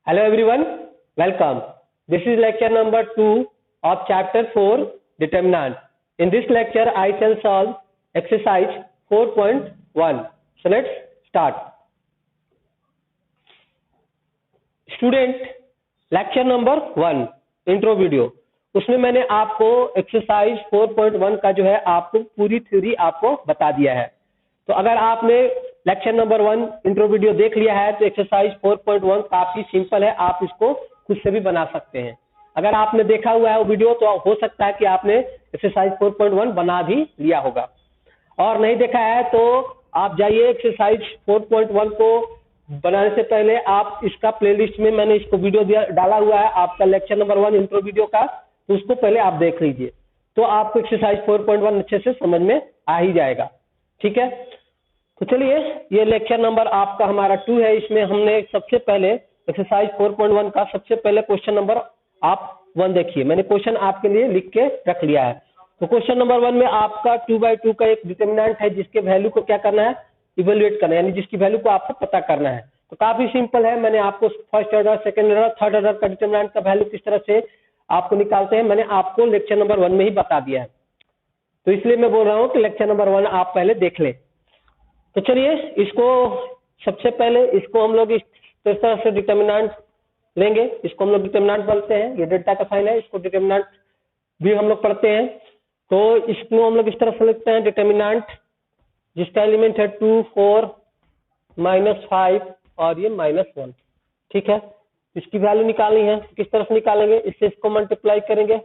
Hello everyone, welcome. This is lecture number 2 of chapter 4 determinant. In this lecture I shall solve exercise 4.1. So let's start. Student, lecture number 1 intro video, उसमें मैंने आपको exercise 4.1 का जो है आपको पूरी theory आपको बता दिया है। तो अगर आपने लेक्चर नंबर 1 इंट्रो वीडियो देख लिया है तो एक्सरसाइज 4.1 काफी सिंपल है, आप इसको खुद से भी बना सकते हैं। अगर आपने देखा हुआ है वो वीडियो तो हो सकता है कि आपने एक्सरसाइज 4.1 बना भी लिया होगा, और नहीं देखा है तो आप जाइए एक्सरसाइज 4.1 को बनाने से पहले आप इसका प्लेलिस्ट में मैंने इसको वीडियो डाला हुआ है आपका लेक्चर नंबर 1 इंट्रो वीडियो का, तो उसको पहले आप देख लीजिए तो आपको एक्सरसाइज 4.1 अच्छे से समझ में आ ही जाएगा। ठीक है, तो चलिए ये लेक्चर नंबर आपका हमारा 2 है। इसमें हमने सबसे पहले एक्सरसाइज 4.1 का सबसे पहले क्वेश्चन नंबर आप 1 देखिए, मैंने क्वेश्चन आपके लिए लिख के रख लिया है। तो क्वेश्चन नंबर 1 में आपका 2/2 का एक डिटरमिनेंट है जिसके वैल्यू को क्या करना है, इवेल्युएट करना है, यानी जिसकी वैल्यू को आपको पता करना है। तो काफी सिंपल है, मैंने आपको first order, second order, third order का डिटरमिनेंट का वैल्यू किस तरह से आपको निकालते हैं मैंने आपको लेक्चर नंबर 1 में ही बता दिया है। तो इसलिए मैं बोल रहा हूँ कि लेक्चर नंबर 1 आप पहले देख ले। तो चलिए इसको सबसे पहले इसको हम लोग इस तरह से डिटरमिनेंट लेंगे, इसको हम लोग डिटरमिनेंट बोलते हैं। ये डेल्टा का साइन है, इसको डिटरमिनेंट भी हम लोग पढ़ते हैं। तो इसको हम लोग इस तरह से लिखते हैं डिटरमिनेंट जिसका एलिमेंट है 2, 4, -5 और ये -1। ठीक है, इसकी वैल्यू निकालनी है, किस तरह से निकालेंगे, इससे इसको मल्टीप्लाई करेंगे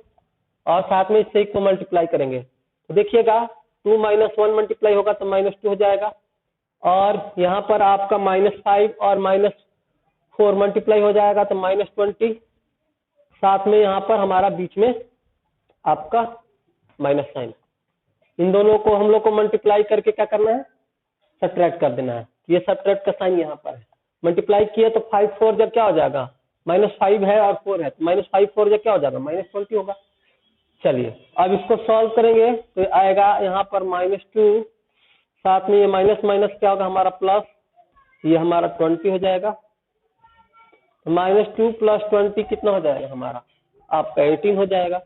और साथ में इससे इसको मल्टीप्लाई करेंगे। तो देखिएगा 2 - 1 मल्टीप्लाई होगा तो -2 हो जाएगा, और यहाँ पर आपका -5 और -4 मल्टीप्लाई हो जाएगा तो -20, साथ में यहाँ पर हमारा बीच में आपका माइनस साइन। इन दोनों को हम लोग को मल्टीप्लाई करके क्या करना है, सब्ट्रैक्ट कर देना है। ये सब्ट्रैक्ट का साइन यहाँ पर है, मल्टीप्लाई किया तो 5 4 जब क्या हो जाएगा, -5 है और 4 है तो -5 4 जब क्या हो जाएगा, -20 होगा। चलिए अब इसको सॉल्व करेंगे तो आएगा यहाँ पर -2, साथ में ये माइनस माइनस क्या होगा हमारा प्लस, ये हमारा 20 हो जाएगा। -2 + 20 कितना हो जाएगा हमारा, आपका 18 हो जाएगा।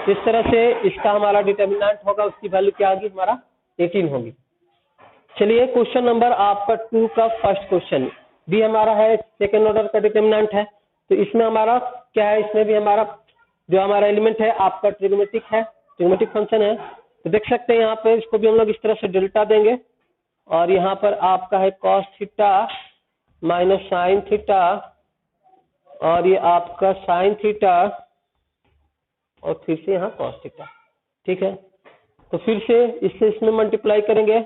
इस तरह से इसका हमारा डिटरमिनेंट होगा, उसकी वैल्यू क्या होगी हमारा 18 होगी। चलिए क्वेश्चन नंबर आपका 2 का फर्स्ट क्वेश्चन भी हमारा है, सेकेंड ऑर्डर का डिटरमिनेंट है। तो इसमें हमारा क्या है, इसमें भी हमारा जो हमारा एलिमेंट है आपका ट्रिग्नोमेट्रिक है, ट्रिग्नोमेट्रिक फंक्शन है। तो देख सकते हैं यहाँ पे इसको भी हम लोग इस तरह से डेल्टा देंगे, और यहाँ पर आपका है cos theta minus sine theta, और ये आपका साइन थीटा और फिर से यहाँ cos थीटा। ठीक है, तो फिर से इससे इसमें मल्टीप्लाई करेंगे,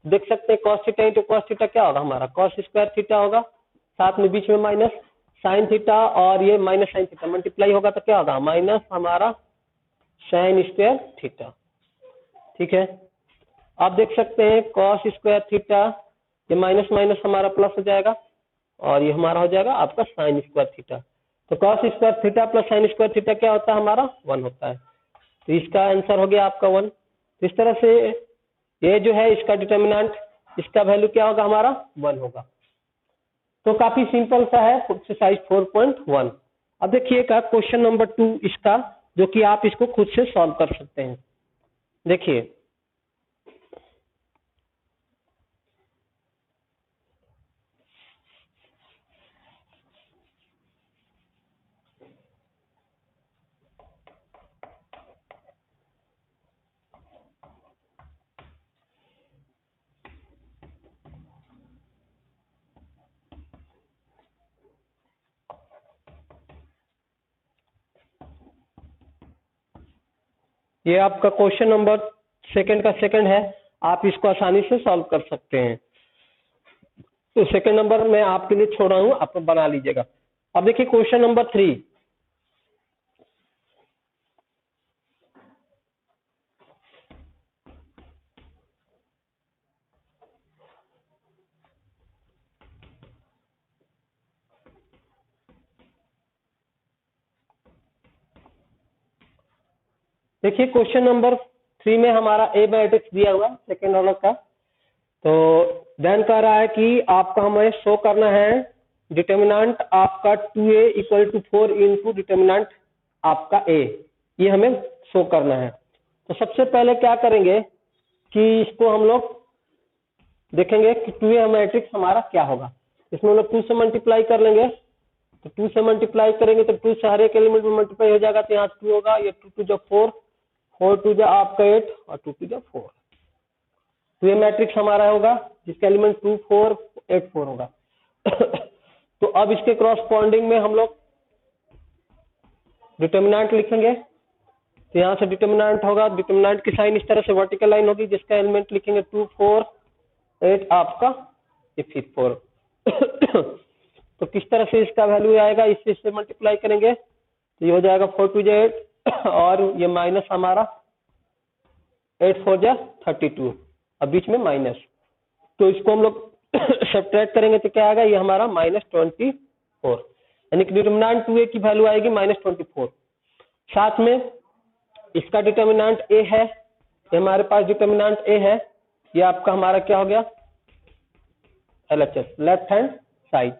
देख सकते हैं cos theta into cos theta क्या होगा हमारा cos स्क्वायर थीटा होगा, साथ में बीच में माइनस साइन थीटा और ये माइनस साइन थीटा मल्टीप्लाई होगा तो क्या होगा माइनस हमारा साइन स्क्वायर थीटा। ठीक है, आप देख सकते हैं cos स्क्वायर थीटा, ये माइनस माइनस हमारा प्लस हो जाएगा और ये हमारा हो जाएगा आपका साइन स्क्वायर थीटा। तो cos square theta plus sine square theta क्या होता है हमारा 1 होता है। तो इसका आंसर हो गया आपका 1। तो इस तरह से ये जो है इसका डिटरमिनेंट, इसका वैल्यू क्या होगा हमारा 1 होगा। तो काफी सिंपल सा है एक्सरसाइज 4.1। अब देखिएगा क्वेश्चन नंबर 2 इसका, जो कि आप इसको खुद से सॉल्व कर सकते हैं। देखिए ये आपका क्वेश्चन नंबर सेकंड का सेकंड है, आप इसको आसानी से सॉल्व कर सकते हैं। तो सेकंड नंबर मैं आपके लिए छोड़ रहा हूं, आप बना लीजिएगा। अब देखिए क्वेश्चन नंबर 3, देखिए क्वेश्चन नंबर 3 में हमारा ए मैट्रिक्स दिया हुआ सेकंड ऑर्डर का। तो देन कह रहा है कि आपका हमें शो करना है डिटर्मिनेंट आपका 2a equal to 4 into determinant आपका a, ये हमें शो करना है। तो सबसे पहले क्या करेंगे कि इसको हम लोग देखेंगे कि 2a मैट्रिक्स हमारा क्या होगा। इसमें हम लोग 2 से मल्टीप्लाई कर लेंगे, तो 2 से मल्टीप्लाई करेंगे तो 2 से हर एक एलिमेंट में मल्टीप्लाई हो जाएगा, तो यहाँ 2 होगा, ये 2 टू जा 4, 4 टू जा आपका 8 और 2 टू जा 4। तो ये मैट्रिक्स हमारा होगा जिसका एलिमेंट 2 4 8 4 होगा। तो अब इसके क्रॉसपॉन्डिंग में हम लोग डिटर्मिनेंट लिखेंगे, तो यहाँ से डिटर्मिनेंट होगा, डिटर्मिनेंट की साइन इस तरह से वर्टिकल लाइन होगी जिसका एलिमेंट लिखेंगे 2 4 8 आपका ये फिर 4। तो किस तरह से इसका वैल्यू आएगा, इससे मल्टीप्लाई करेंगे तो ये हो जाएगा 4 टू जा 8 और ये माइनस हमारा 8 4 जा 32 और बीच में माइनस, तो इसको हम लोग सब्ट्रैक्ट करेंगे तो क्या आएगा, ये हमारा -24, यानी कि डिटर्मिनेंट 2a की वैल्यू आएगी -24। साथ में इसका डिटर्मिनेंट a है, ये हमारे पास डिटर्मिनेंट a है, ये आपका हमारा क्या हो गया LHS लेफ्ट हैंड साइड।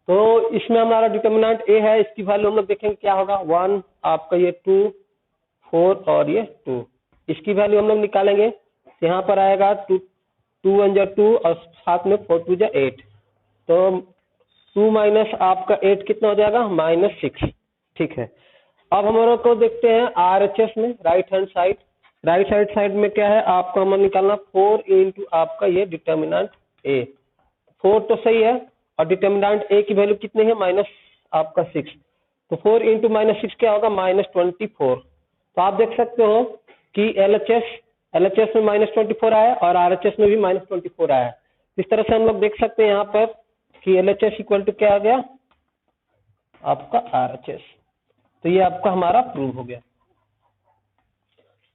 तो इसमें हमारा डिटर्मिनेंट a है, इसकी वैल्यू हम लोग देखेंगे क्या होगा 1 आपका ये 2 4 और ये 2, इसकी वैल्यू हम लोग निकालेंगे, यहाँ पर आएगा 2 1 जा 2 और साथ में 4 2 जा 8, तो 2 माइनस आपका 8 कितना हो जाएगा -6। ठीक है, अब हमारे को देखते हैं RHS में right hand side. Right hand side में क्या है आपको हमें निकालना 4 इंटू आपका ये डिटर्मिनेंट a, 4 तो सही है और डिटर्मिनेंट a की वैल्यू कितनी है माइनस आपका 6, तो 4 इंटू -6 क्या होगा -24। तो आप देख सकते हो कि LHS में -24 आया और RHS में भी -24 आया। इस तरह से हम लोग देख सकते हैं यहाँ पर कि LHS इक्वल टू क्या आ गया आपका RHS, तो ये आपका हमारा प्रूव हो गया।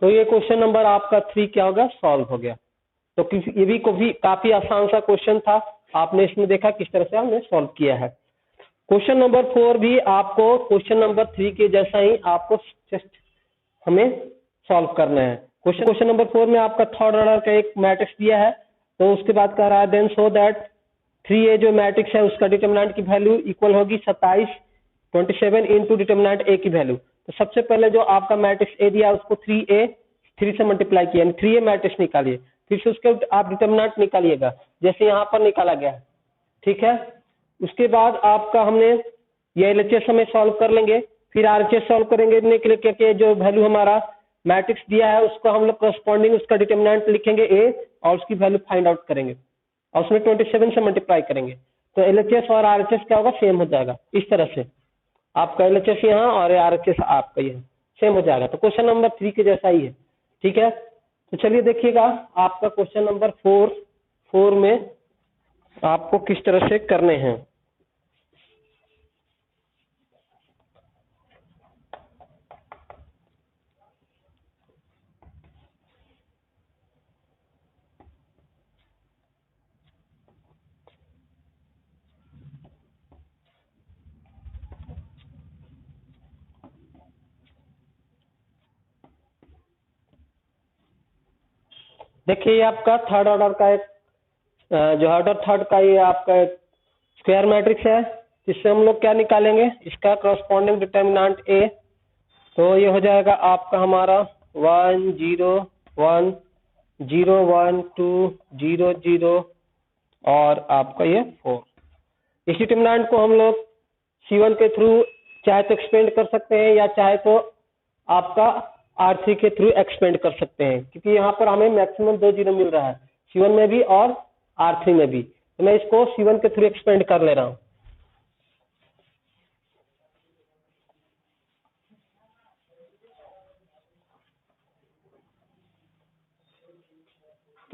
तो ये क्वेश्चन नंबर आपका 3 क्या होगा सॉल्व हो गया। तो ये भी काफी आसान सा क्वेश्चन था, आपने इसमें देखा किस तरह से हमने सॉल्व किया है। क्वेश्चन नंबर 4 भी आपको क्वेश्चन नंबर 3 के जैसा ही आपको जस्ट हमें सॉल्व करना है। क्वेश्चन नंबर 4 में आपका थर्ड ऑर्डर का एक मैट्रिक्स दिया है, तो उसके बाद कह रहा है देन सो दैट 3a जो मैट्रिक्स है उसका डिटर्मिनेंट की वैल्यू इक्वल होगी 27 इंटू डिटर्मिनेंट a की वैल्यू। तो सबसे पहले जो आपका मैट्रिक्स a दिया उसको 3 से मल्टीप्लाई किया, 3a मैट्रिक्स निकालिए, फिर से उसके आप डिटर्मिनेंट निकालिएगा जैसे यहाँ पर निकाला गया है। ठीक है, उसके बाद आपका हमने ये LHS हमें सॉल्व कर लेंगे, फिर RHS सॉल्व करेंगे के लिए क्या जो वैल्यू हमारा मैट्रिक्स दिया है उसको हम लोग करस्पॉन्डिंग उसका डिटर्मिनेंट लिखेंगे a और उसकी वैल्यू फाइंड आउट करेंगे और उसमें 27 से मल्टीप्लाई करेंगे, तो LHS और RHS क्या होगा सेम हो जाएगा। इस तरह से आपका LHS यहाँ और RHS आपका यहाँ सेम हो जाएगा। तो क्वेश्चन नंबर 3 के जैसा ही है। ठीक है, तो चलिए देखिएगा आपका क्वेश्चन नंबर 4 में आपको किस तरह से करने हैं। देखिए ये आपका थर्ड ऑर्डर का एक जो ऑर्डर थर्ड का ये आपका स्क्वायर मैट्रिक्स है, इससे हम लोग क्या निकालेंगे इसका करस्पॉन्डिंग डिटर्मिनेंट a, तो ये हो जाएगा आपका हमारा 1 0 1 0 1 2 0 0 और आपका ये 4। इस डिटर्मिनेंट को हम लोग C1 के थ्रू चाहे तो एक्सपेंड कर सकते हैं या चाहे तो आपका R3 के थ्रू एक्सपेंड कर सकते हैं, क्योंकि यहाँ पर हमें मैक्सिमम 2 जीरो मिल रहा है C1 में भी और R3 में भी, तो मैं इसको C1 के थ्रू एक्सपेंड कर ले रहा हूँ।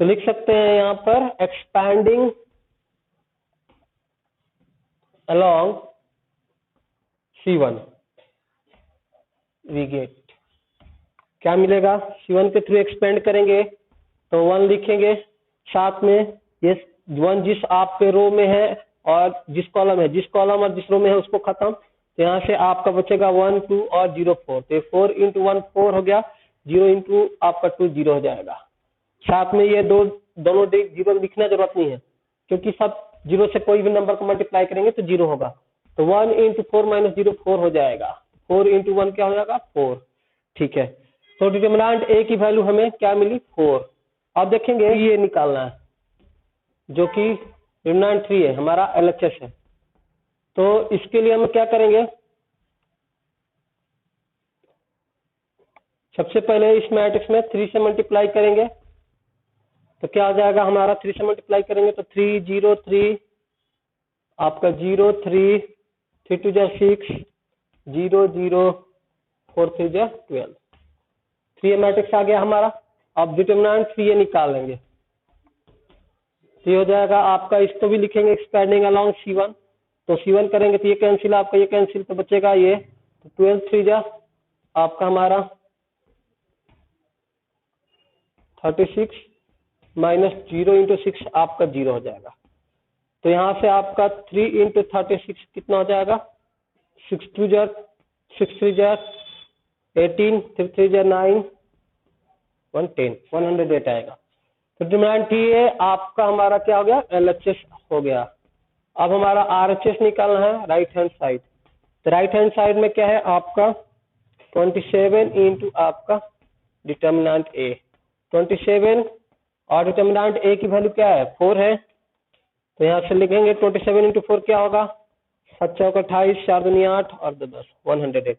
तो लिख सकते हैं यहाँ पर expanding along C1 we get क्या मिलेगा, C1 के थ्रू एक्सपेंड करेंगे तो 1 लिखेंगे, साथ में ये 1 जिस आपके रो में है और जिस कॉलम और जिस रो में है उसको खत्म, तो यहाँ से आपका बचेगा 1 2 और 0 4, तो 4 इंटू 1 4 हो गया, 0 इंटू आपका 2 0 हो जाएगा। साथ में ये दोनों जीरो लिखना जरूरत नहीं है क्योंकि सब जीरो से कोई भी नंबर को मल्टीप्लाई करेंगे तो जीरो होगा। तो 1 इंटू 4 माइनस जीरो 4 हो जाएगा। 4 इंटू 1 क्या हो जाएगा 4। ठीक है, तो डिटर्मिनेंट ए की वैल्यू हमें क्या मिली 4। अब देखेंगे ये निकालना है जो कि डिटर्मिनेंट 3 है, हमारा एलएचएस है। तो इसके लिए हम क्या करेंगे, सबसे पहले इस मैट्रिक्स में 3 से मल्टीप्लाई करेंगे तो क्या हो जाएगा हमारा, 3 से मल्टीप्लाई करेंगे तो 3 0 3 आपका 0 3 3 2 6 0 0 4 3 12। 3 मैट्रिक्स आ गया हमारा। अब डिटर्मिनेंट 3 निकालेंगे तो ये हो जाएगा आपका, इसको भी लिखेंगे एक्सपेंडिंग अलोंग C1। तो C1 करेंगे तो ये कैंसिल, आपका ये कैंसिल, तो बचेगा ये। तो 12 3 आपका हमारा 36 माइनस 0 इंटू 6 आपका 0 हो जाएगा। तो यहाँ से आपका 3 इंटू 36 कितना हो जाएगा, 6 2 6 3 18 3 3 9 110 108 आएगा। तो डिटर्मिनेंट ये आपका हमारा क्या हो गया, एलएचएस हो गया। अब हमारा आरएचएस निकालना है राइट हैंड साइड। तो राइट हैंड साइड में क्या है आपका 27 इंटू आपका डिटर्मिनेंट ए 27 और डिटर्मिनेंट ए की वैल्यू क्या है 4 है। तो यहाँ से लिखेंगे 27 इंटू 4 क्या होगा, 7 चौक 28 4 दूनी 8 और 2 10 108।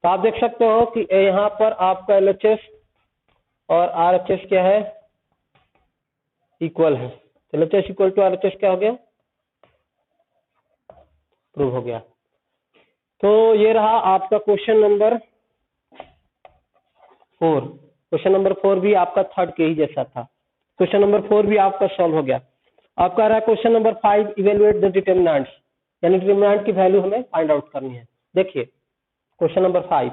तो आप देख सकते हो कि यहाँ पर आपका एलएचएस और आरएचएस क्या है, इक्वल है। तो एलएचएस इक्वल टू आरएचएस क्या हो गया, प्रूव हो गया। तो ये रहा आपका क्वेश्चन नंबर 4। क्वेश्चन नंबर 4 भी आपका थर्ड के ही जैसा था। क्वेश्चन नंबर 4 भी आपका सॉल्व हो गया। आपका रहा question number 5, evaluate the determinants, यानी डिटर्मिनेंट की वैल्यू हमें फाइंड आउट करनी है। देखिए क्वेश्चन नंबर 5,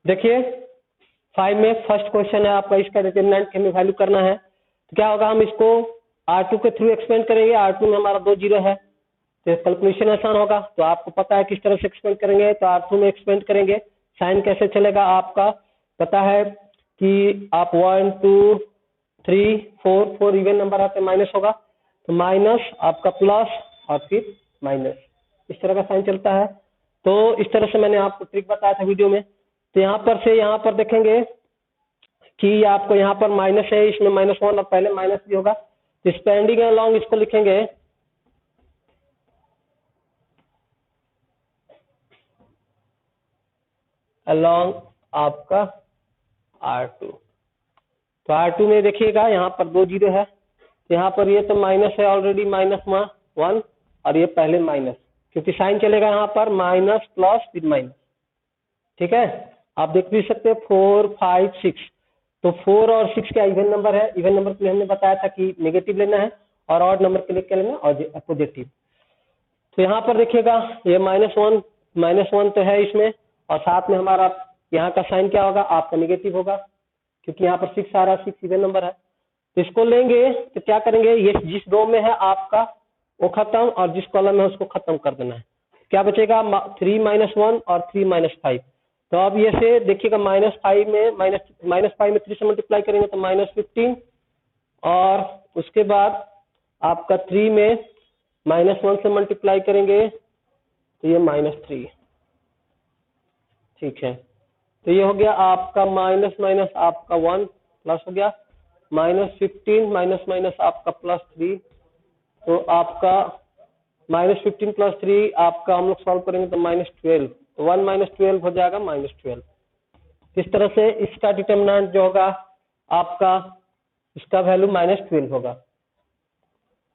देखिए 5 में फर्स्ट क्वेश्चन है आपका, इसका डिटर्मिनेंट हमें वैल्यू करना है। तो क्या होगा, हम इसको R2 के थ्रू एक्सपेंड करेंगे। R2 में हमारा 2 जीरो है तो कैलकुलेशन आसान होगा। तो आपको पता है किस तरह से एक्सपेंड करेंगे। तो R2 में एक्सपेंड करेंगे, साइन कैसे चलेगा आपका पता है कि आप 1 2 3 4 4 इवन नंबर आते माइनस होगा, तो माइनस आपका प्लस और फिर माइनस, इस तरह का साइन चलता है। तो इस तरह से मैंने आपको ट्रिक बताया था वीडियो में। तो यहाँ पर से यहाँ पर देखेंगे कि आपको यहाँ पर माइनस है, इसमें -1 और पहले माइनस भी होगा। तो स्पेंडिंग अलोंग इसको लिखेंगे अलोंग आपका R2। तो R2 में देखिएगा यहाँ पर 2 जीरो है, तो यहाँ पर ये तो माइनस है ऑलरेडी, -1 और ये पहले माइनस, क्योंकि साइन चलेगा यहाँ पर माइनस प्लस फिर माइनस। ठीक है, आप देख भी सकते हैं 4 5 6। तो 4 और 6 क्या इवन नंबर है। इवन नंबर के लिए हमने बताया था कि नेगेटिव लेना है और ऑड नंबर के लिए क्या लेना है, और पॉजिटिव। तो यहाँ पर देखिएगा ये -1 तो है इसमें, और साथ में हमारा यहाँ का साइन क्या होगा आपका नेगेटिव होगा, क्योंकि यहाँ पर 6 आ रहा है, 6 इवन नंबर है। तो इसको लेंगे तो क्या करेंगे, ये जिस रो में है आपका वो खत्म और जिस कॉलम में है उसको खत्म कर देना है। क्या बचेगा 3 -1 और 3 -5। तो अब ये से देखिएगा -5 में -5 में 3 से मल्टीप्लाई करेंगे तो -15, और उसके बाद आपका 3 में -1 से मल्टीप्लाई करेंगे तो ये -3। ठीक है, तो ये हो गया आपका माइनस माइनस आपका 1 प्लस हो गया, -15 माइनस आपका +3। तो आपका -15 +3 आपका हम लोग सॉल्व करेंगे तो -12। तो 1 -12 हो जाएगा -12। इस तरह से इसका डिटर्मिनेंट जो होगा आपका, इसका वैल्यू -12 होगा।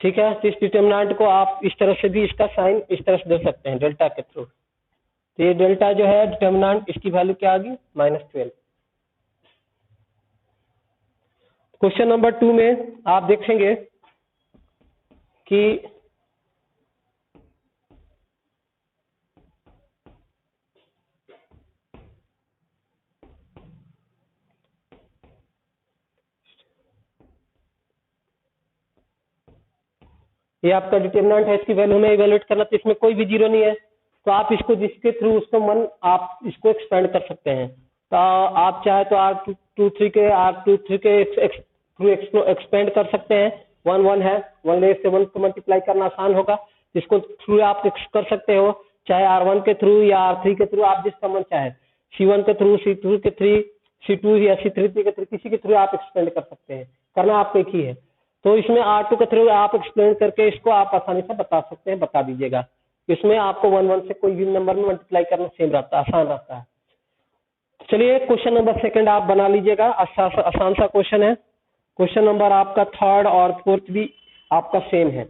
ठीक है, तो इस डिटर्मिनेंट को आप इस तरह से भी इसका साइन इस तरह से दे सकते हैं डेल्टा के थ्रू। तो ये डेल्टा जो है डिटर्मिनेंट, इसकी वैल्यू क्या आ गई -12। क्वेश्चन नंबर 2 में आप देखेंगे कि ये आपका डिटर्मिनेंट है, इसकी वैल्यू में इवेलुएट करना, तो इसमें कोई भी जीरो नहीं है, तो आप इसको जिसके थ्रू उसको मन आप इसको एक्सपेंड कर सकते हैं। तो आप चाहे तो R23 के थ्रू एक्सपेंड कर सकते हैं। 1 1 है, 1 से 1 को मल्टीप्लाई करना आसान होगा, जिसको थ्रू आप कर सकते हो, चाहे R1 के थ्रू या R3 के थ्रू, आप जिसका मन चाहे, C1 के थ्रू, C2 के थ्रू, C2 या C3 के थ्रू, किसी के थ्रू आप एक्सपेंड कर सकते हैं, करना आपको एक ही है। तो इसमें R2 के थ्रू आप एक्सप्लेन करके इसको आप आसानी से बता सकते हैं, बता दीजिएगा। इसमें आपको 1 1 से कोई भी नंबर में मल्टीप्लाई करना सेम रहता है, आसान रहता है। चलिए क्वेश्चन नंबर 2 आप बना लीजिएगा, आसान सा क्वेश्चन है। क्वेश्चन नंबर आपका 3 और 4 भी आपका सेम है।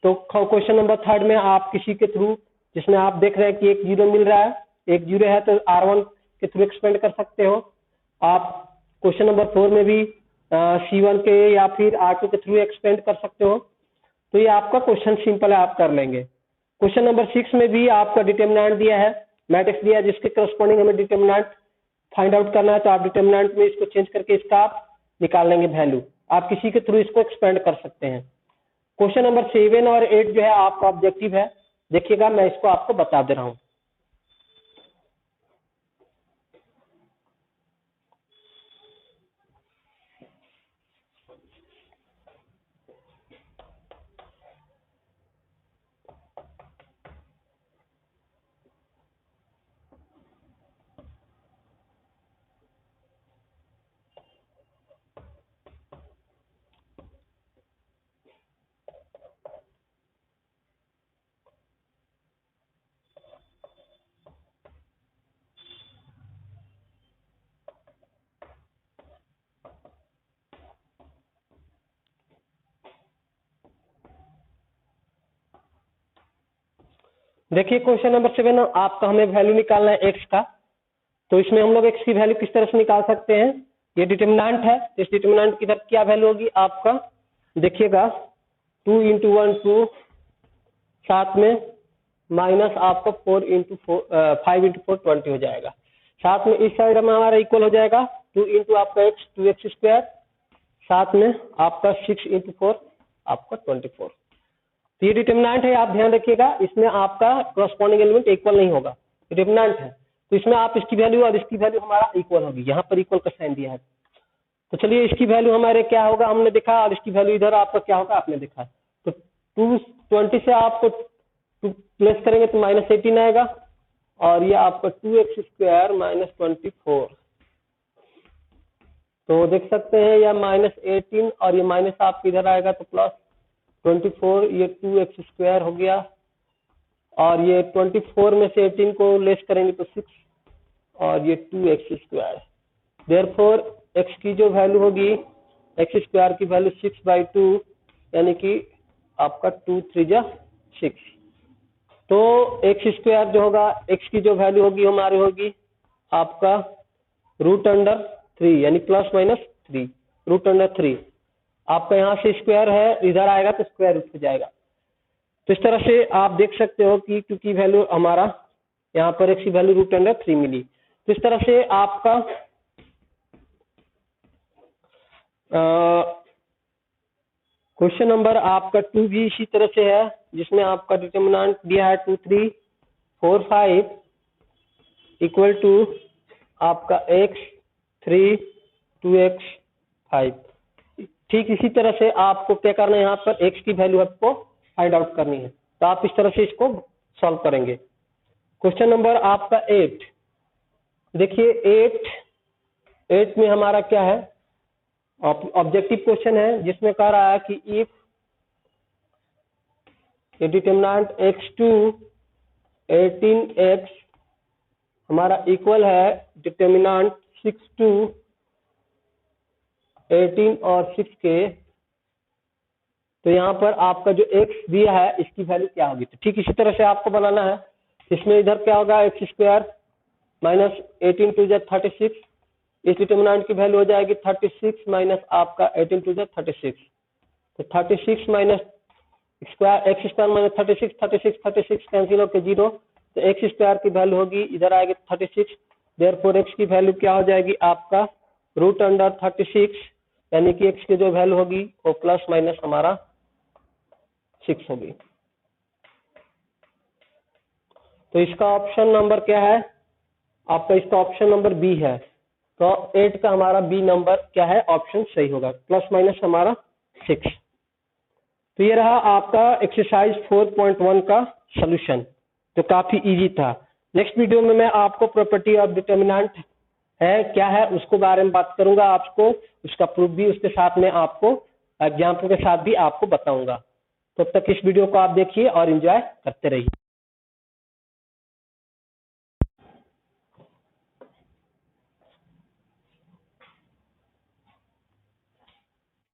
तो क्वेश्चन नंबर 3 में आप किसी के थ्रू, जिसमें आप देख रहे हैं कि एक जीरो मिल रहा है, एक जीरो है, तो R1 के थ्रू एक्सपेंड कर सकते हो। आप क्वेश्चन नंबर 4 में भी C1 के या फिर R2 के थ्रू एक्सपेंड कर सकते हो। तो ये आपका क्वेश्चन सिंपल है, आप कर लेंगे। क्वेश्चन नंबर 6 में भी आपका डिटर्मिनेंट दिया है, मैट्रिक्स दिया है, जिसके करस्पॉन्डिंग हमें डिटर्मिनेंट फाइंड आउट करना है। तो आप डिटर्मिनेंट में इसको चेंज करके इसका आप निकाल लेंगे वैल्यू, आप किसी के थ्रू इसको एक्सपेंड कर सकते हैं। क्वेश्चन नंबर 7 और 8 जो है आपका ऑब्जेक्टिव है, देखिएगा मैं इसको आपको बता दे रहा हूँ। देखिए क्वेश्चन नंबर 7 आपका हमें वैल्यू निकालना है एक्स का। तो इसमें हम लोग एक्स की वैल्यू किस तरह से निकाल सकते हैं, ये डिटर्मिनेंट है, इस डिटर्मिनेंट की तरफ क्या वैल्यू होगी आपका, देखिएगा 2 × 1 2, साथ में माइनस आपका 5 × 4 20 हो जाएगा। साथ में इस साइड में हमारा इक्वल हो जाएगा 2 × आपका एक्स 2x², साथ में आपका 6 × 4 आपका 24। तो ये डिटर्मिनेंट है, आप ध्यान रखिएगा, इसमें आपका करस्पॉन्डिंग एलिमेंट इक्वल नहीं होगा, डिटर्मिनेंट है, तो इसमें आप इसकी वैल्यू और इसकी वैल्यू हमारा इक्वल होगी, यहाँ पर इक्वल का साइन दिया है। तो चलिए इसकी वैल्यू हमारे क्या होगा हमने देखा, और इसकी वैल्यू इधर आपका क्या होगा आपने देखा। तो 220 से आपको 2 प्लस करेंगे तो -18 आएगा, और ये आपका 2x² -24। तो देख सकते हैं या -18 और ये माइनस आपके इधर आएगा तो +24, ये 2x² हो गया, और ये 24 में से 18 को लेस करेंगे तो 6, और ये 2x²। देयरफॉर x की जो वैल्यू होगी, x² की वैल्यू 6/2, यानी कि आपका 2 3 6। तो x² जो होगा, x की जो वैल्यू होगी हमारी होगी आपका √3, यानी ±3, √3। आपका यहाँ से स्क्वायर है, इधर आएगा तो स्क्वायर रूट हो जाएगा। तो इस तरह से आप देख सकते हो कि क्योंकि वैल्यू हमारा यहाँ पर x की वैल्यू √3 मिली, तो इस तरह से आपका क्वेश्चन नंबर आपका 2 भी इसी तरह से है, जिसमें आपका डिटर्मिनेंट दिया है 2 3 4 5 इक्वल टू आपका x 3 2x 5। ठीक इसी तरह से आपको क्या करना है, यहाँ पर x की वैल्यू आपको फाइंड आउट करनी है, तो आप इस तरह से इसको सॉल्व करेंगे। क्वेश्चन नंबर आपका 8, देखिए 8 में हमारा क्या है, ऑब्जेक्टिव क्वेश्चन है, जिसमें कह रहा है कि इफ डिटर्मिनेंट x2 18x हमारा इक्वल है डिटर्मिनेंट 6 2 18 और 6 के, तो यहाँ पर आपका जो x दिया है इसकी वैल्यू क्या होगी। तो ठीक इसी तरह से आपको बनाना है, इसमें इधर क्या होगा, एक्स स्क्वायर माइनस 18 टू ज 36, इस डिटर्मिनेंट की वैल्यू हो जाएगी 36 माइनस आपका 18 टू ज 36, तो 36 minus square x square minus 36 cancel होकर 0, तो एक्स स्क्वायर की वैल्यू होगी इधर आएगी 36, देयरफॉर एक्स की वैल्यू क्या हो जाएगी आपका रूट अंडर 36, यानी कि एक्स की जो वैल्यू होगी वो प्लस माइनस हमारा 6 होगी। तो इसका ऑप्शन नंबर क्या है आपका, इसका ऑप्शन नंबर बी है। तो 8 का हमारा बी नंबर क्या है, ऑप्शन सही होगा, प्लस माइनस हमारा 6। तो ये रहा आपका एक्सरसाइज 4.1 का सॉल्यूशन, जो काफी इजी था। नेक्स्ट वीडियो में मैं आपको प्रॉपर्टी ऑफ डिटर्मिनेंट है क्या है उसको बारे में बात करूंगा, आपको उसका प्रूफ भी उसके साथ में आपको एग्जाम्पल के साथ भी आपको बताऊंगा। तब तक इस वीडियो को आप देखिए और एंजॉय करते रहिए।